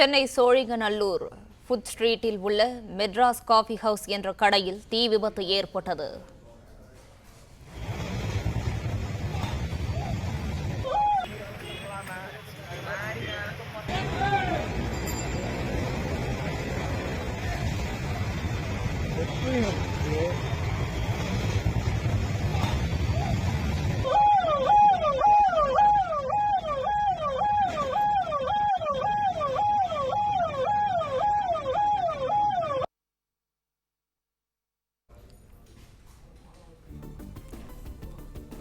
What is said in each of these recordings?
Chennai Sholinganallur food ஸ்ட்ரீட்டில் உள்ள Madras coffee house என்ற கடையில் தீ விபத்து ஏற்பட்டது.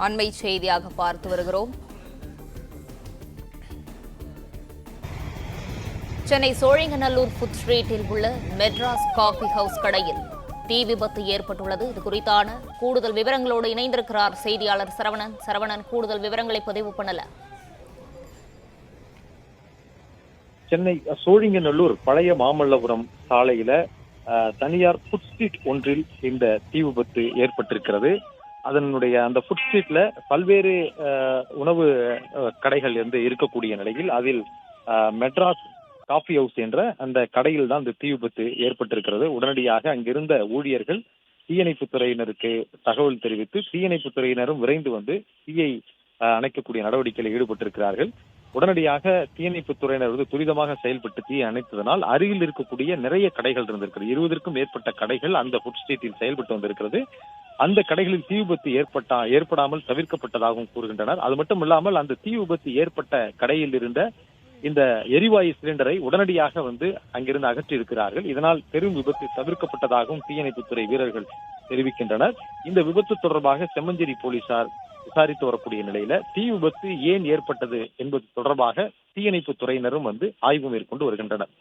அண்மை செய்தியாக பார்த்து வருகிறோம். சென்னை சோழிங்கநல்லூர் ஃபுட் ஸ்ட்ரீட்டில் உள்ள மெட்ராஸ் காஃபி ஹவுஸ் கடையில் தீ விபத்து ஏற்பட்டுள்ளது. இது குறித்தான கூடுதல் விவரங்களோடு இணைந்திருக்கிறார் செய்தியாளர் சரவணன். சரவணன், கூடுதல் விவரங்களை பதிவு பண்ணல. சென்னை சோழிங்கநல்லூர் பழைய மாமல்லபுரம் சாலையில தனியார் ஃபுட் ஸ்ட்ரீட் ஒன்றில் இந்த தீ விபத்து ஏற்பட்டிருக்கிறது. அதனுடைய அந்த ஃபுட் ஸ்ட்ரீட்ல பல்வேறு உணவு கடைகள் இருக்கக்கூடிய நிலையில் அதில் மெட்ராஸ் காஃபி ஹவுஸ் என்ற அந்த கடையில் தான் இந்த தீ விபத்து ஏற்பட்டிருக்கிறது. உடனடியாக அங்கிருந்த ஊழியர்கள் தீயணைப்புத் துறையினருக்கு தகவல் தெரிவித்து தீயணைப்புத் துறையினரும் விரைந்து வந்து தீயை அணைக்கக்கூடிய நடவடிக்கையில் ஈடுபட்டிருக்கிறார்கள். உடனடியாக தீயணைப்புத் துறையினர் துரிதமாக செயல்பட்டு தீயை அணைத்ததனால் அருகில் இருக்கக்கூடிய நிறைய கடைகள் இருந்திருக்கிறது. 20க்கும் மேற்பட்ட கடைகள் அந்த ஃபுட் ஸ்ட்ரீட்டில் செயல்பட்டு வந்திருக்கிறது. அந்த கடைகளில் தீ விபத்து ஏற்படாமல் தவிர்க்கப்பட்டதாகவும் கூறுகின்றனர். அது மட்டும் இல்லாமல் அந்த தீ விபத்து ஏற்பட்ட கடையில் இருந்த இந்த எரிவாயு சிலிண்டரை உடனடியாக அங்கிருந்து அகற்றி இருக்கிறார்கள். இதனால் பெரும் விபத்து தவிர்க்கப்பட்டதாகவும் தீயணைப்புத்துறை வீரர்கள் தெரிவிக்கின்றனர். இந்த விபத்து தொடர்பாக செம்மஞ்சேரி போலீசார் விசாரித்து வரக்கூடிய நிலையில தீ விபத்து ஏன் ஏற்பட்டது என்பது தொடர்பாக தீயணைப்பு துறையினரும் ஆய்வு மேற்கொண்டு வருகின்றனர்.